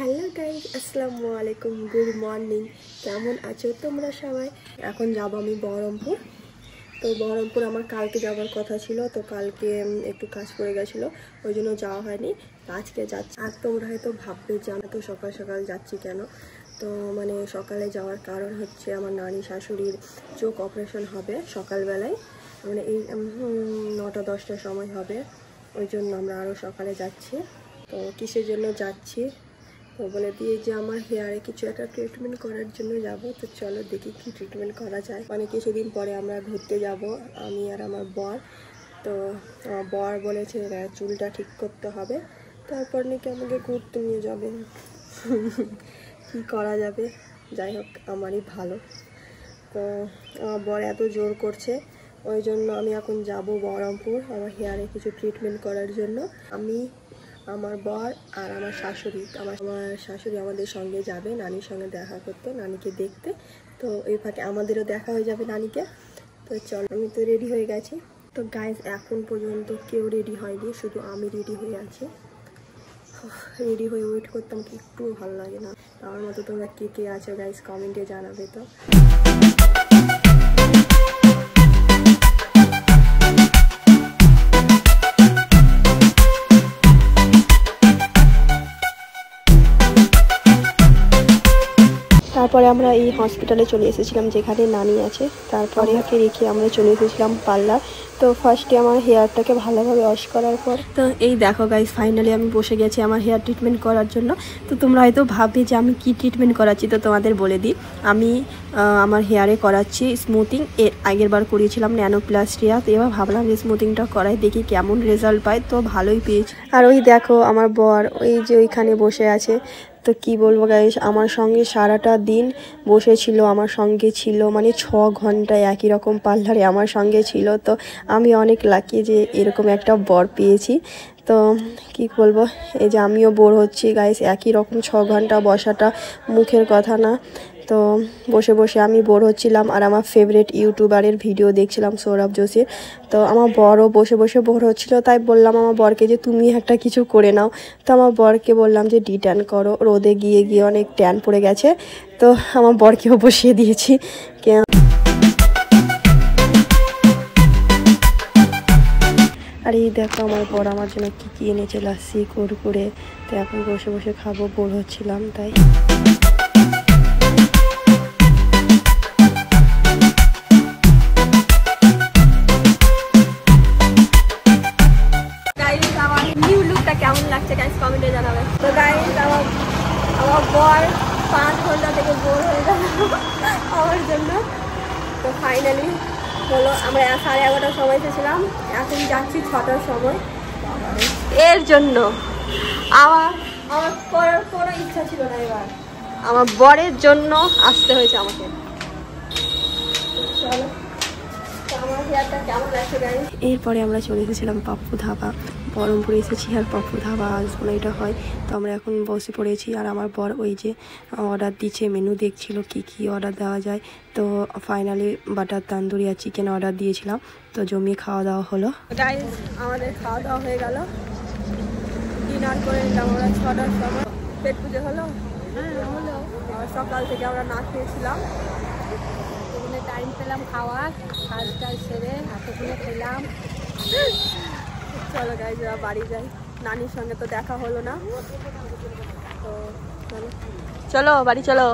Hello guys, আসসালামু আলাইকুম, good morning. কেমন আছো তোমরা সবাই? এখন যাব আমি বহরমপুর। তো বহরমপুর আমার কালকে যাওয়ার কথা ছিল, তো কালকে একটু কাজ পড়ে গেছিলো, ওই জন্য যাওয়া হয়নি। আজকে যাচ্ছি। আর তোমরা হয়তো ভাববে যে আমি তো সকাল সকাল যাচ্ছি কেন। তো মানে সকালে যাওয়ার কারণ হচ্ছে আমার নানি শাশুড়ির চোখ অপারেশন হবে সকালবেলায়, মানে এই 9টা-10টার সময় হবে, ওই জন্য আমরা আরও সকালে যাচ্ছি। তো কিসের জন্য যাচ্ছি তো বলে দিয়ে যে আমার হেয়ারে কিছু একটা ট্রিটমেন্ট করার জন্য যাব। তো চলো দেখি কি ট্রিটমেন্ট করা যায়। মানে কিছুদিন পরে আমরা ঘুরতে যাব, আমি আর আমার বর। তো আমার বর বলেছে চুলটা ঠিক করতে হবে, তারপর নাকি আমাকে ঘুরতে নিয়ে যাবে। কি করা যাবে, যাই হোক আমারই ভালো। তো আমার বর এত জোর করছে, ওই জন্য আমি এখন যাব বহরমপুর আমার হেয়ারে কিছু ট্রিটমেন্ট করার জন্য। আমি, আমার বর আর আমার শাশুড়ি। আমার শাশুড়ি আমাদের সঙ্গে যাবে নানির সঙ্গে দেখা করতে, নানিকে দেখতে। তো এই ফাঁকে আমাদেরও দেখা হয়ে যাবে নানিকে। তো চল, আমি তো রেডি হয়ে গেছি। তো গাইজ এখন পর্যন্ত কেউ রেডি হয়নি, শুধু আমি রেডি হয়ে আছি। রেডি হয়ে ওয়েট করতাম কি একটু ভালো লাগে না। আমার মতো তোমরা কে কে আছো গাইজ কমেন্টে জানাবে। তো তারপরে আমরা এই হসপিটালে চলে এসেছিলাম যেখানে নানি আছে। তারপরে ওকে রেখে আমরা চলে এসেছিলাম পার্লার। তো ফার্স্টে আমার হেয়ারটাকে ভালোভাবে ওয়াশ করার পর তো এই দেখো গাইজ, ফাইনালি আমি বসে গেছি আমার হেয়ার ট্রিটমেন্ট করার জন্য। তো তোমরা হয়তো ভাববে যে আমি কি ট্রিটমেন্ট করাচ্ছি, তো তোমাদের বলে দিই। আমি আমার হেয়ারে করাচ্ছি স্মুথিং। এর আগের বার করিয়েছিলাম ন্যানোপ্লাস্টিয়া, তো এবার ভাবলাম যে স্মুথিংটা করাই দেখি কেমন রেজাল্ট পাই। তো ভালোই পেয়েছি। আর ওই দেখো আমার বর ওই যে ওইখানে বসে আছে। তো কি বলবো গাইস, আমার সঙ্গে সারাটা দিন বসেছিল, আমার সঙ্গে ছিল, মানে 6 ঘন্টা একই রকম পার্লারে আমার সঙ্গে ছিল। তো আমি অনেক লাকি যে এরকম একটা বর পেয়েছি। তো কি বলবো, এই যে আমিও বোর হচ্ছি গাইস, একই রকম 6 ঘন্টা বসাটা মুখের কথা না। তো বসে বসে আমি বোর হচ্ছিলাম, আর আমার ফেভারিট ইউটিউবারের ভিডিও দেখছিলাম সৌরভ যোশীর। তো আমার বরও বসে বসে বোর হচ্ছিলো, তাই বললাম আমার বরকে যে তুমি একটা কিছু করে নাও। তো আমার বরকে বললাম যে ডিট্যান করো, রোদে গিয়ে গিয়ে অনেক ট্যান পড়ে গেছে। তো আমার বরকেও বসিয়ে দিয়েছি। আর এই দেখো আমার বর আমার জন্য কী কী এনেছে, লাস্সি, কুরকুরে। তো এখন বসে বসে খাবো, বোর হচ্ছিলাম তাই। কেমন লাগছে গাইস কমেন্টে জানাবে। তো গাইস আমার বর 5 ঘন্টা থেকে বোর হয়ে গেল আমার জন্য। তো ফাইনালি হলো, আমরা 11:30টার সময় এসেছিলাম, এখন যাচ্ছি 6টার সময়। এর জন্য আমার কোনো ইচ্ছা ছিল না, এবার আমার বরের জন্য আসতে হয়েছে আমাকে। চলো, এরপরে আমরা চলে এসেছিলাম পাপ্পু ধাবা। বহরমপুরে এসেছি আর পাপ্পু ধাবা আসবো না এটা হয়। তো আমরা এখন বসে পড়েছি, আর আমার বর ওই যে অর্ডার দিচ্ছে, মেনু দেখছিল কি কি অর্ডার দেওয়া যায়। তো ফাইনালি বাটার তান্দুরি আর চিকেন অর্ডার দিয়েছিলাম। তো জমিয়ে খাওয়া দাওয়া হলো। গাইস আমাদের খাওয়া দাওয়া হয়ে গেল, ডিনার করে নিলাম আমরা 6টার সময়। পেট পুজো হলো, হলো। সকাল থেকে আমরা না খেয়েছিলাম, টাইম পেলাম খাওয়ার, কাজটা সেরে এতগুলো খেলাম। চলো গাইজ বাড়ি যাই, নানির সঙ্গে তো দেখা হলো না। তো চলো বাড়ি চলো।